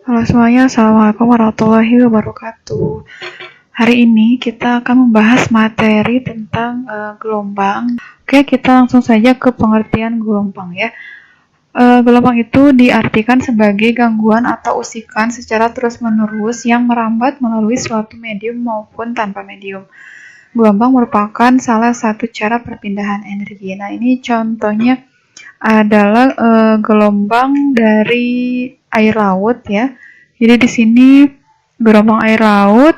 Halo semuanya, Assalamualaikum warahmatullahi wabarakatuh. Hari ini kita akan membahas materi tentang gelombang. Oke, kita langsung saja ke pengertian gelombang ya. Gelombang itu diartikan sebagai gangguan atau usikan secara terus-menerus yang merambat melalui suatu medium maupun tanpa medium. Gelombang merupakan salah satu cara perpindahan energi. Nah, ini contohnya adalah gelombang dari air laut ya. Jadi di sini gelombang air laut,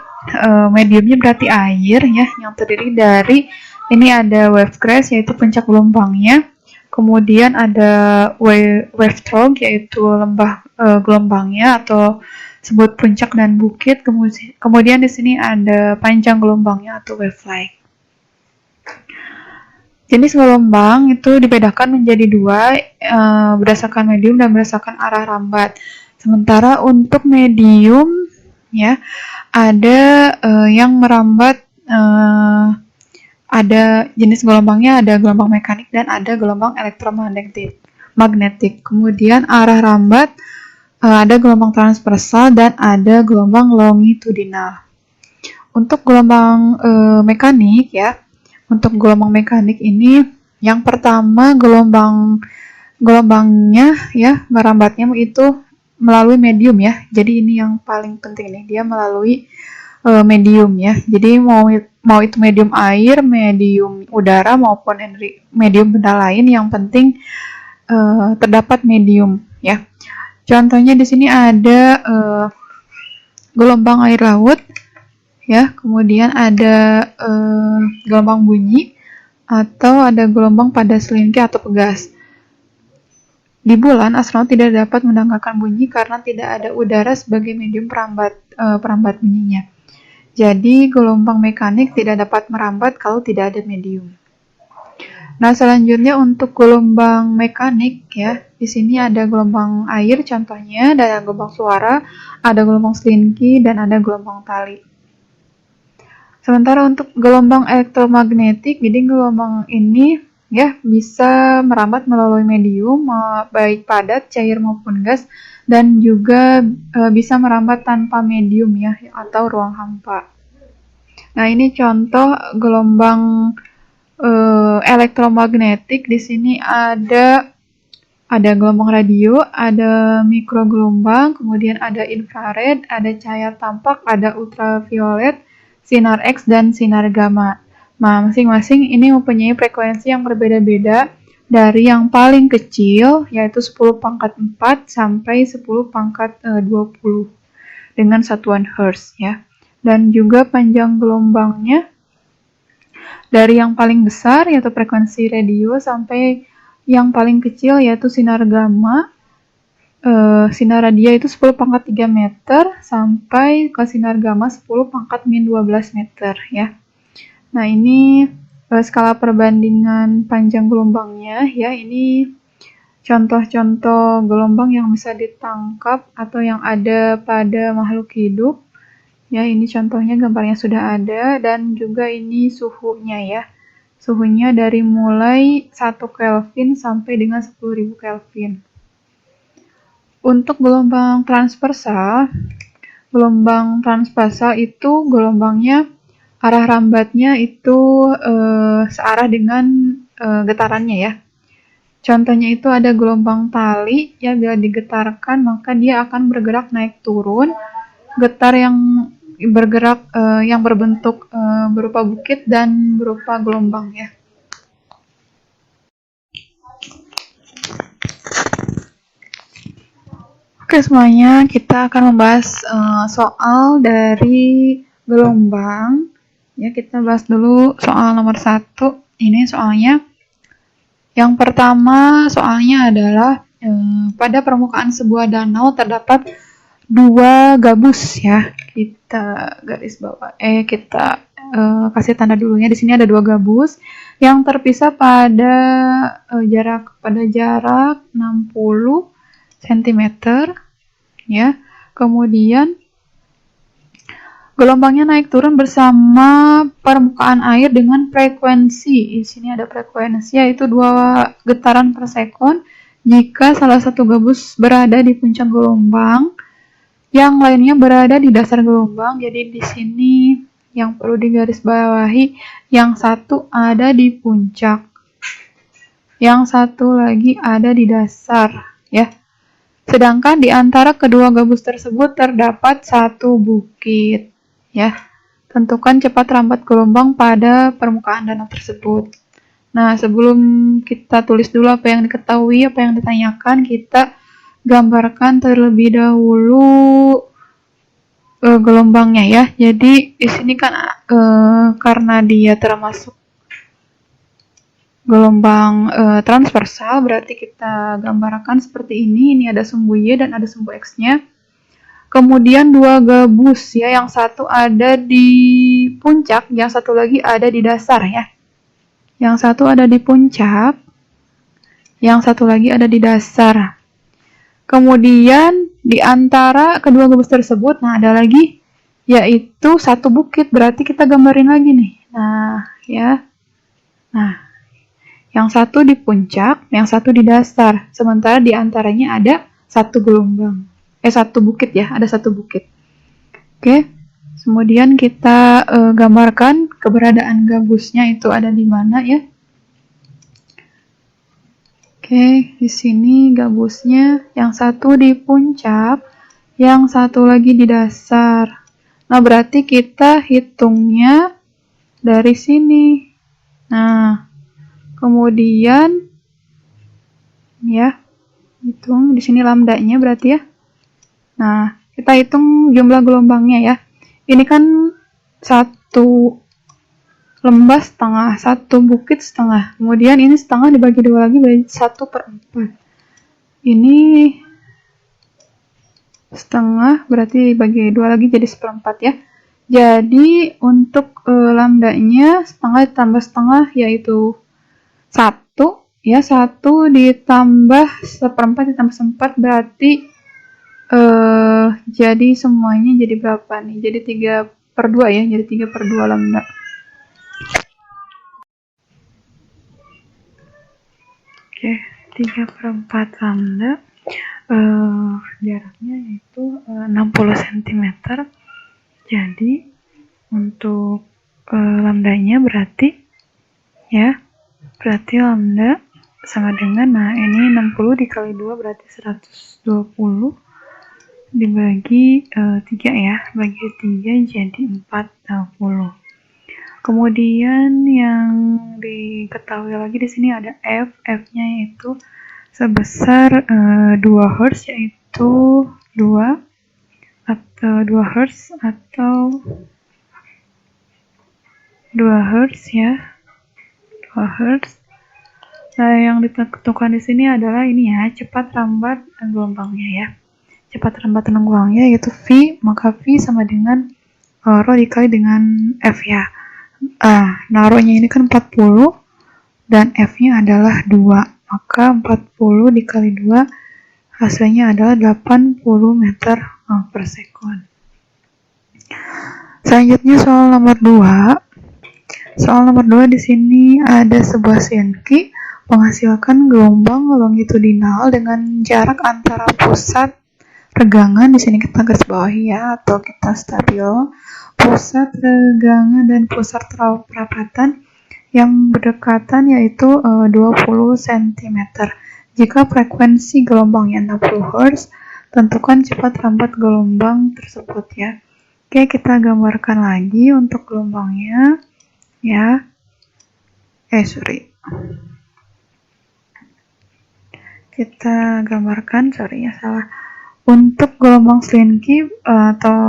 mediumnya berarti air ya, yang terdiri dari ini ada wave crest yaitu puncak gelombangnya, kemudian ada wave stroke yaitu lembah gelombangnya atau sebut puncak dan bukit, kemudian di sini ada panjang gelombangnya atau wave flight. Jenis gelombang itu dibedakan menjadi dua, berdasarkan medium dan berdasarkan arah rambat. Sementara untuk medium, ya, ada yang merambat, ada jenis gelombangnya, ada gelombang mekanik dan ada gelombang elektromagnetik. Kemudian arah rambat, ada gelombang transversal dan ada gelombang longitudinal. Untuk gelombang mekanik, ya. Untuk gelombang mekanik ini, yang pertama gelombangnya ya merambatnya itu melalui medium ya. Jadi ini yang paling penting nih, dia melalui medium ya. Jadi mau itu medium air, medium udara maupun medium benda lain, yang penting terdapat medium ya. Contohnya di sini ada gelombang air laut ya, kemudian ada gelombang bunyi atau ada gelombang pada selingki atau pegas. Di bulan, astronot tidak dapat mendengarkan bunyi karena tidak ada udara sebagai medium perambat bunyinya. Jadi gelombang mekanik tidak dapat merambat kalau tidak ada medium. Nah, selanjutnya untuk gelombang mekanik ya, di sini ada gelombang air contohnya, ada gelombang suara, ada gelombang selingki dan ada gelombang tali. Sementara untuk gelombang elektromagnetik, jadi gelombang ini ya bisa merambat melalui medium, baik padat, cair maupun gas, dan juga bisa merambat tanpa medium ya, atau ruang hampa. Nah, ini contoh gelombang elektromagnetik. Di sini ada gelombang radio, ada mikrogelombang, kemudian ada infrared, ada cahaya tampak, ada ultraviolet, sinar X, dan sinar gamma. Nah, masing-masing ini mempunyai frekuensi yang berbeda-beda dari yang paling kecil, yaitu 10 pangkat 4 sampai 10 pangkat 20 dengan satuan Hertz ya. Dan juga panjang gelombangnya dari yang paling besar, yaitu frekuensi radio, sampai yang paling kecil, yaitu sinar gamma. Sinar radio itu 10 pangkat 3 meter sampai ke sinar gamma 10 pangkat min 12 meter ya. Nah, ini skala perbandingan panjang gelombangnya ya. Ini contoh-contoh gelombang yang bisa ditangkap atau yang ada pada makhluk hidup. Ya, ini contohnya gambarnya sudah ada, dan juga ini suhunya ya. Suhunya dari mulai 1 Kelvin sampai dengan 10.000 Kelvin. Untuk gelombang transversal itu gelombangnya arah rambatnya itu searah dengan getarannya ya. Contohnya itu ada gelombang tali ya, bila digetarkan maka dia akan bergerak naik turun. Getar yang bergerak yang berbentuk berupa bukit dan berupa gelombang ya. Oke semuanya, kita akan membahas soal dari gelombang. Ya, kita bahas dulu soal nomor 1. Ini soalnya. Yang pertama soalnya adalah pada permukaan sebuah danau terdapat 2 gabus ya. Kita garis bawah. Kita kasih tanda dulunya. Di sini ada 2 gabus yang terpisah pada jarak 60 cm ya. Kemudian gelombangnya naik turun bersama permukaan air dengan frekuensi. Di sini ada frekuensi yaitu 2 getaran per sekon. Jika salah satu gabus berada di puncak gelombang, yang lainnya berada di dasar gelombang. Jadi di sini yang perlu digarisbawahi, yang satu ada di puncak, yang satu lagi ada di dasar, ya. Sedangkan di antara kedua gabus tersebut terdapat satu bukit, ya. Tentukan cepat rambat gelombang pada permukaan danau tersebut. Nah, sebelum kita tulis dulu apa yang diketahui, apa yang ditanyakan, kita gambarkan terlebih dahulu gelombangnya, ya. Jadi di sini kan karena dia termasuk gelombang transversal, berarti kita gambarkan seperti ini. Ini ada sumbu Y dan ada sumbu X-nya. Kemudian dua gabus, ya, yang satu ada di puncak, yang satu lagi ada di dasar, ya. Yang satu ada di puncak, yang satu lagi ada di dasar. Kemudian di antara kedua gabus tersebut, nah ada lagi, yaitu satu bukit. Berarti kita gambarin lagi nih. Nah, ya. Nah, yang satu di puncak, yang satu di dasar. Sementara di antaranya ada satu gelombang. Satu bukit, ya, ada satu bukit. Oke. Kemudian kita gambarkan keberadaan gabusnya itu ada di mana, ya. Oke, di sini gabusnya yang satu di puncak, yang satu lagi di dasar. Nah, berarti kita hitungnya dari sini. Nah, kemudian ya, hitung di sini lambdanya berarti, ya. Nah, kita hitung jumlah gelombangnya, ya. Ini kan satu lembah setengah, satu bukit setengah. Kemudian ini setengah dibagi dua lagi, berarti 1/4. Ini setengah berarti dibagi dua lagi jadi 1/4, ya. Jadi untuk lambdanya setengah ditambah setengah yaitu 1, ya. 1 ditambah 1/4 ditambah 1/4 berarti jadi semuanya jadi berapa nih? Jadi 3/2, ya. Jadi 3/2 lambda. Oke, 3/4 lambda. Jaraknya yaitu 60 cm. Jadi untuk lambdanya berarti, ya, berarti lambda sama dengan, nah ini 60 dikali 2 berarti 120 dibagi 3, ya, bagi 3 jadi 40. Kemudian yang diketahui lagi di sini ada F-nya yaitu sebesar 2 Hz, yaitu 2 Hz atau 2 Hz, ya. 2 Hz. Nah, yang ditentukan di sini adalah ini, ya, cepat rambat gelombangnya, ya. Cepat rambat gelombangnya yaitu V, maka V sama dengan rho dikali dengan F, ya. Nah, rho-nya ini kan 40 dan F-nya adalah 2, maka 40 dikali 2 hasilnya adalah 80 meter per sekon. Selanjutnya soal nomor 2. Soal nomor 2 di sini ada sebuah sinki menghasilkan gelombang longitudinal dengan jarak antara pusat regangan, di sini kita garis bawahi, ya, atau kita stabilo, pusat regangan dan pusat perapatan yang berdekatan yaitu 20 cm. Jika frekuensi gelombangnya 60 Hz, tentukan cepat rambat gelombang tersebut, ya. Oke, kita gambarkan lagi untuk gelombangnya, ya. Kita gambarkan, untuk gelombang slinky atau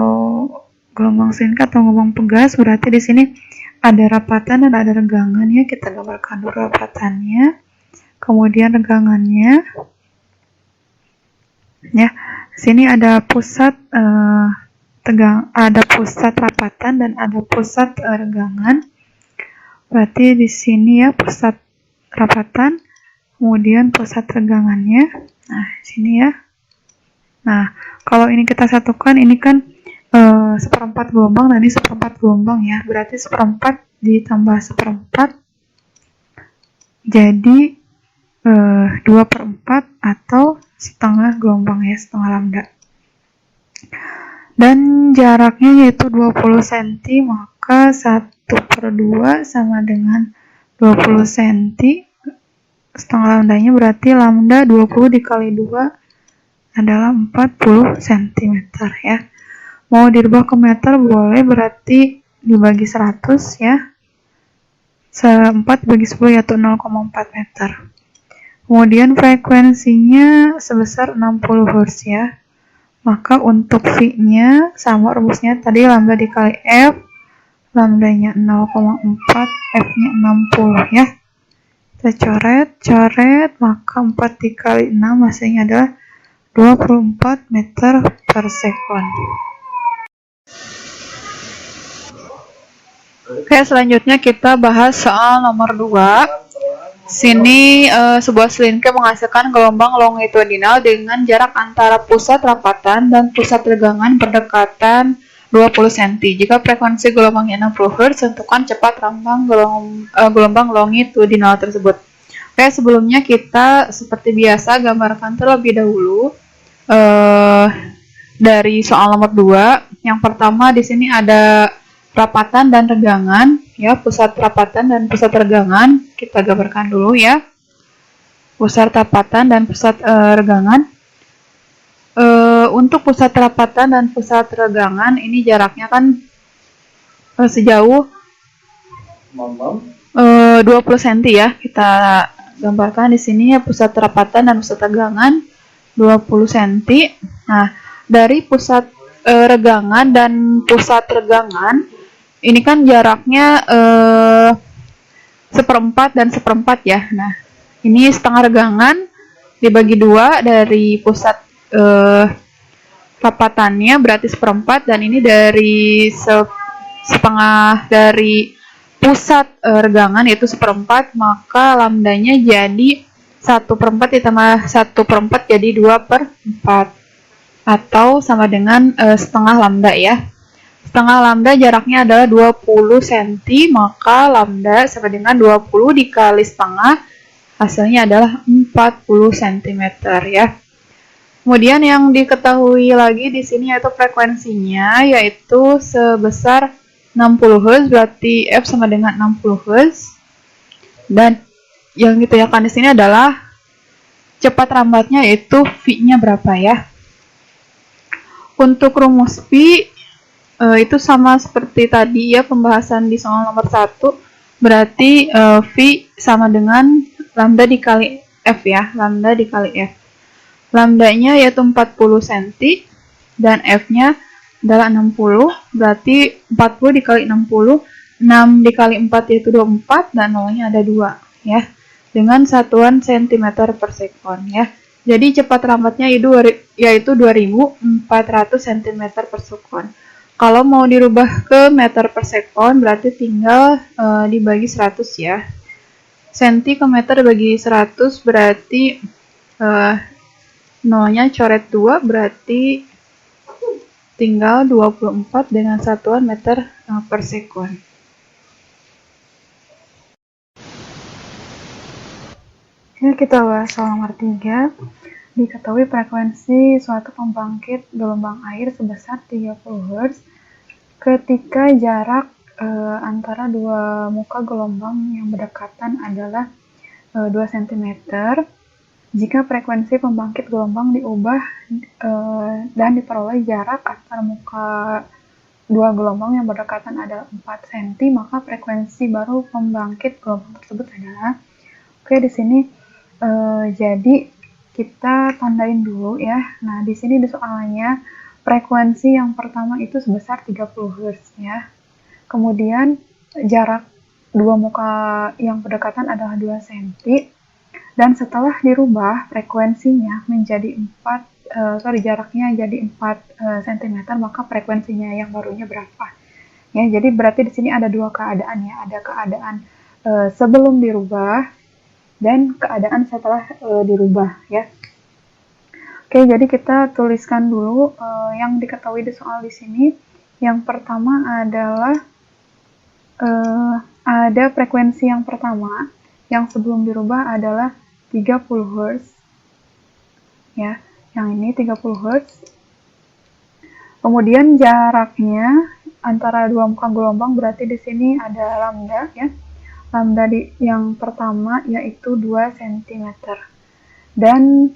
gelombang pegas, berarti di sini ada rapatan dan ada regangan, ya. Kita gambarkan dulu rapatannya, kemudian regangannya, ya. Sini ada pusat ada pusat rapatan dan ada pusat regangan. Berarti di sini, ya, pusat rapatan, kemudian pusat regangannya. Nah, sini, ya. Nah, kalau ini kita satukan, ini kan 1/4 gelombang dan ini 1/4 gelombang, ya. Berarti 1/4 ditambah 1/4 jadi 2/4 atau setengah gelombang, ya, setengah lambda. dan jaraknya yaitu 20 cm, maka 1/2 sama dengan 20 cm. Setengah lambdanya berarti lambda 20 dikali 2 adalah 40 cm ya. Mau dirubah ke meter boleh, berarti dibagi 100 ya. 4 bagi 10 yaitu 0,4 meter. Kemudian frekuensinya sebesar 60 Hz ya. Maka untuk V-nya sama rumusnya tadi lambda dikali F, lambdanya 0,4, F-nya 60 ya. Kita coret, maka 4 dikali 6 hasilnya adalah 24 meter per sekon. Oke, selanjutnya kita bahas soal nomor 2. Sini sebuah slinke menghasilkan gelombang longitudinal dengan jarak antara pusat rapatan dan pusat tegangan berdekatan 20 cm. Jika frekuensi gelombangnya 60 Hz, tentukan cepat rambang gelombang longitudinal tersebut. Oke, sebelumnya kita seperti biasa gambarkan terlebih dahulu dari soal nomor 2. Yang pertama di sini ada rapatan dan regangan ya, pusat rapatan dan pusat regangan kita gambarkan dulu ya. Pusat rapatan dan pusat regangan. Untuk pusat rapatan dan pusat regangan ini jaraknya kan sejauh 20 cm ya. Kita gambarkan di sini ya, pusat rapatan dan pusat regangan 20 cm. Nah, dari pusat regangan dan pusat regangan ini kan jaraknya 1/4 dan 1/4 ya. Nah, ini setengah regangan dibagi 2 dari pusat rapatannya berarti 1/4, dan ini dari setengah dari pusat regangan yaitu 1/4, maka lambdanya jadi 1/4 ditambah 1/4 jadi 2/4 atau sama dengan setengah lambda ya. Setengah lambda jaraknya adalah 20 cm, maka lambda sama dengan 20 dikali setengah, hasilnya adalah 40 cm ya. Kemudian yang diketahui lagi di sini yaitu frekuensinya, yaitu sebesar 60 Hz, berarti F sama dengan 60 Hz. Dan yang ditanyakan di sini adalah cepat rambatnya, yaitu V-nya berapa ya. Untuk rumus V itu sama seperti tadi ya, pembahasan di soal nomor 1, berarti V sama dengan lambda dikali F ya, lambda dikali F. Lambdanya yaitu 40 cm dan F-nya adalah 60, berarti 40 dikali 60, 6 dikali 4 yaitu 24, dan nolnya ada 2 ya, dengan satuan cm per sekon ya. Jadi cepat rambatnya yaitu 2400 cm per sekon. Kalau mau dirubah ke meter per sekon berarti tinggal dibagi 100 ya. Senti ke meter bagi 100 berarti nolnya coret 2, berarti tinggal 24 dengan satuan meter per sekon. Ini kita bahas soal nomor 3. Diketahui frekuensi suatu pembangkit gelombang air sebesar 30 Hz ketika jarak antara dua muka gelombang yang berdekatan adalah 2 cm. Jika frekuensi pembangkit gelombang diubah dan diperoleh jarak antara muka dua gelombang yang berdekatan adalah 4 cm, maka frekuensi baru pembangkit gelombang tersebut adalah. Oke, di sini jadi kita tandain dulu ya. Nah, di sini di soalnya frekuensi yang pertama itu sebesar 30 Hz ya. Kemudian jarak dua muka yang berdekatan adalah 2 cm. Dan setelah dirubah frekuensinya menjadi jaraknya jadi 4 cm, maka frekuensinya yang barunya berapa? Ya, jadi berarti di sini ada dua keadaan ya. Ada keadaan sebelum dirubah dan keadaan setelah dirubah ya. Oke, jadi kita tuliskan dulu yang diketahui di soal di sini. Yang pertama adalah ada frekuensi yang pertama yang sebelum dirubah adalah 30 Hz ya. Yang ini 30 Hz. Kemudian jaraknya antara dua muka gelombang berarti di sini ada lambda ya. Lambda yang pertama yaitu 2 cm. Dan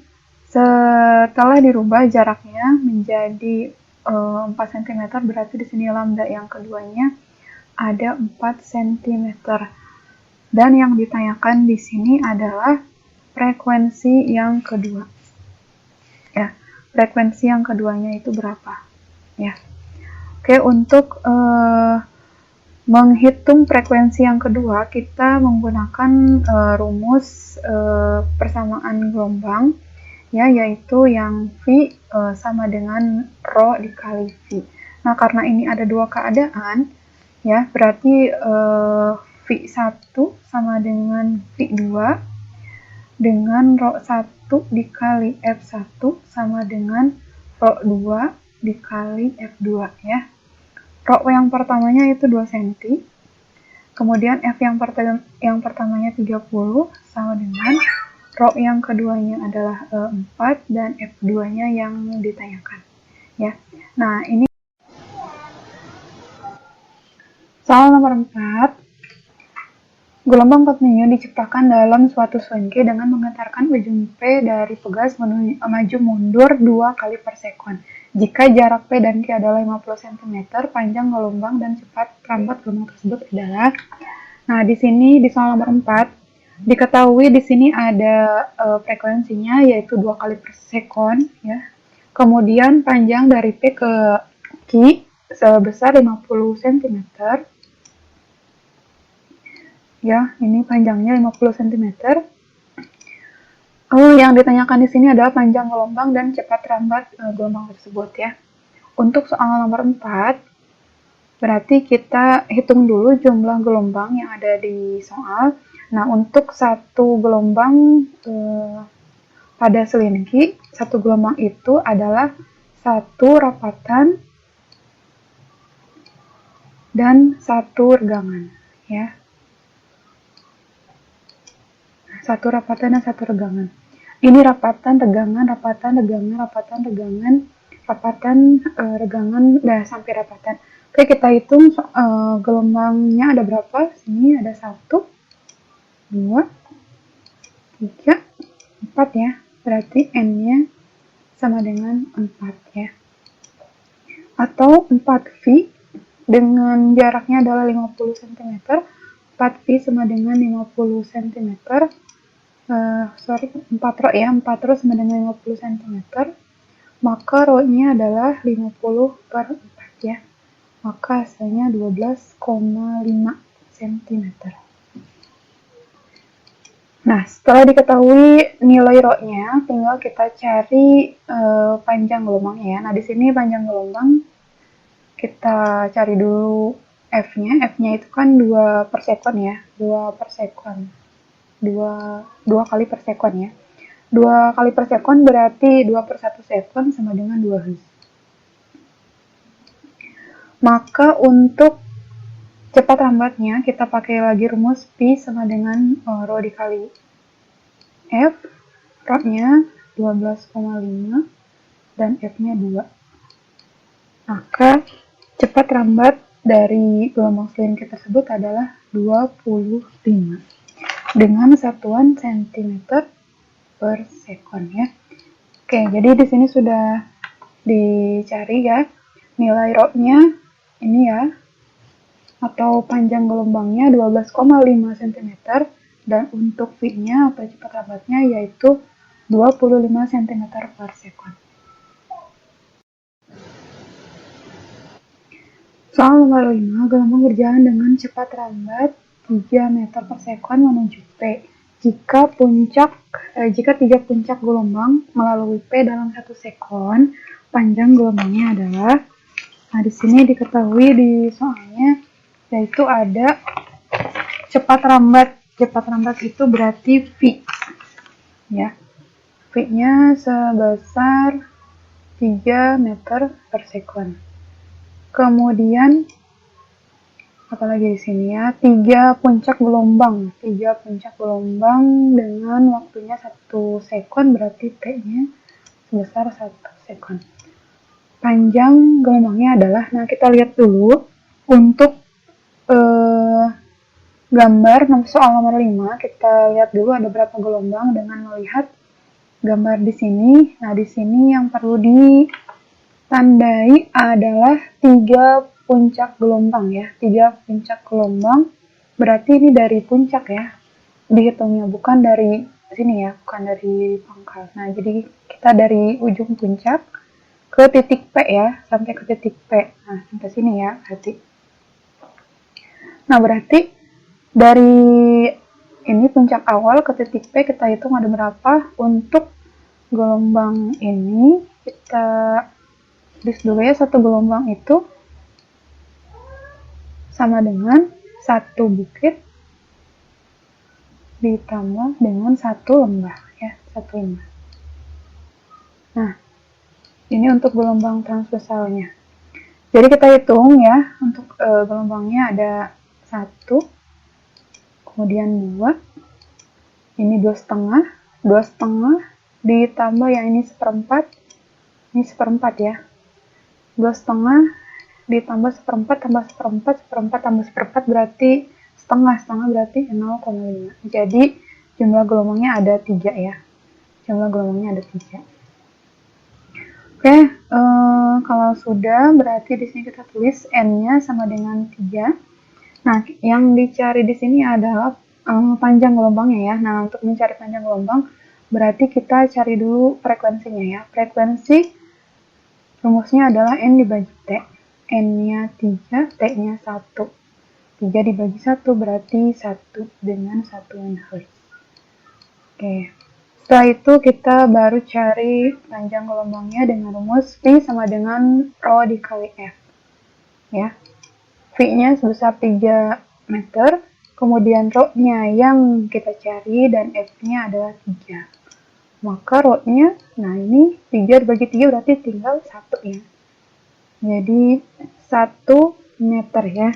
setelah dirubah jaraknya menjadi 4 cm, berarti di sini lambda yang keduanya ada 4 cm. Dan yang ditanyakan di sini adalah frekuensi yang kedua. Ya, frekuensi yang keduanya itu berapa? Ya. Oke, untuk menghitung frekuensi yang kedua, kita menggunakan rumus persamaan gelombang, ya, yaitu yang V sama dengan Rho dikali V. Nah, karena ini ada dua keadaan, ya, berarti V1 sama dengan V2 dengan Rho1 dikali F1 sama dengan Rho2 dikali F2, ya. Rho yang pertamanya itu 2 cm, kemudian F yang pertamanya 30 sama dengan Rho yang keduanya adalah 4 dan F2-nya yang ditanyakan. Ya. Nah, ini soal nomor 4. Gelombang kontinu diciptakan dalam suatu selengke dengan menggetarkan ujung P dari pegas maju mundur 2 kali per sekon. Jika jarak P dan Q adalah 50 cm, panjang gelombang dan cepat rambat gelombang tersebut adalah. Nah, di sini di soal nomor 4 diketahui di sini ada frekuensinya yaitu 2 kali per sekon, ya. Kemudian panjang dari P ke Q sebesar 50 cm. Ya, ini panjangnya 50 cm. Yang ditanyakan di sini adalah panjang gelombang dan cepat rambat gelombang tersebut, ya. Untuk soal nomor 4, berarti kita hitung dulu jumlah gelombang yang ada di soal. Nah, untuk satu gelombang pada selingki, satu gelombang itu adalah satu rapatan dan satu regangan, ya. Satu rapatan dan satu regangan. Ini rapatan, regangan, rapatan, regangan, rapatan, regangan, rapatan, regangan, udah sampai rapatan. Oke, kita hitung gelombangnya ada berapa? Sini ada 1, 2, 3, 4 ya. Berarti N-nya sama dengan 4 ya. Atau 4V dengan jaraknya adalah 50 cm. 4V sama dengan 50 cm. 4 Rho ya, 4 Rho sama dengan 50 cm, maka Rho-nya adalah 50 per 4 ya, maka hasilnya 12,5 cm. Nah, setelah diketahui nilai Rho-nya, tinggal kita cari panjang gelombangnya ya. Nah, di sini panjang gelombang kita cari dulu F-nya. F-nya itu kan 2 per sekon ya, 2 per sekon. 2 kali per sekon ya. 2 kali per sekon berarti 2 per 1 sekon sama dengan 2 Hz. Maka untuk cepat rambatnya kita pakai lagi rumus Pi sama dengan Rho dikali F. Rho-nya 12,5 dan F-nya 2. Maka cepat rambat dari gelombang selingkir tersebut adalah 25 dengan satuan cm per sekon ya. Oke, jadi di sini sudah dicari ya nilai Rho-nya ini ya, atau panjang gelombangnya 12,5 cm dan untuk V-nya atau cepat rambatnya yaitu 25 cm per sekon. Soal nomor 5, gelombang berjalan dengan cepat rambat 3 meter per sekon menuju P. Jika 3 puncak gelombang melalui P dalam 1 sekon, panjang gelombangnya adalah. Nah, di sini diketahui di soalnya yaitu ada cepat rambat. Cepat rambat itu berarti V. Ya. V-nya sebesar 3 meter per sekon. Kemudian apalagi di sini ya, 3 puncak gelombang dengan waktunya 1 sekon berarti T-nya sebesar 1 sekon. panjang gelombangnya adalah, nah kita lihat dulu untuk gambar soal nomor 5, kita lihat dulu ada berapa gelombang dengan melihat gambar di sini. Nah, di sini yang perlu ditandai adalah 3 puncak gelombang ya. 3 puncak gelombang, berarti ini dari puncak ya. Dihitungnya bukan dari sini ya, bukan dari pangkal. Nah, jadi kita dari ujung puncak ke titik P ya, sampai ke titik P. Nah, sampai sini ya, berarti. Nah, berarti dari ini puncak awal ke titik P kita hitung ada berapa. Untuk gelombang ini kita tulis dulu ya, satu gelombang itu sama dengan satu bukit ditambah dengan satu lembah ya, satu lembah. Nah, ini untuk gelombang transversalnya. Jadi kita hitung ya, untuk gelombangnya ada 1, kemudian 2, ini 2,5, 2,5 ditambah yang ini 1/4, ini 1/4 ya, 2,5 ditambah 1/4 tambah 1/4, 1/4 tambah 1/4 berarti setengah berarti 0,5. Jadi jumlah gelombangnya ada 3 ya, jumlah gelombangnya ada 3. Oke, kalau sudah berarti di sini kita tulis n-nya sama dengan 3. Nah, yang dicari di sini adalah panjang gelombangnya ya. Nah, untuk mencari panjang gelombang berarti kita cari dulu frekuensinya ya. Frekuensi rumusnya adalah n dibagi t. N-nya 3, t-nya 1. 3 dibagi 1 berarti 1 dengan 1 MHz. Oke. Setelah itu kita baru cari panjang gelombangnya dengan rumus V sama dengan Rho dikali F. Ya. V-nya sebesar 3 meter, kemudian Rho-nya yang kita cari dan F-nya adalah 3. Maka Rho-nya, nah ini 3 dibagi 3 berarti tinggal 1 ya. Jadi 1 meter ya.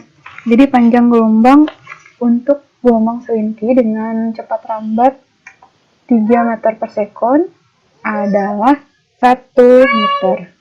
Jadi panjang gelombang untuk gelombang selinti dengan cepat rambat 3 meter per sekon adalah 1 meter.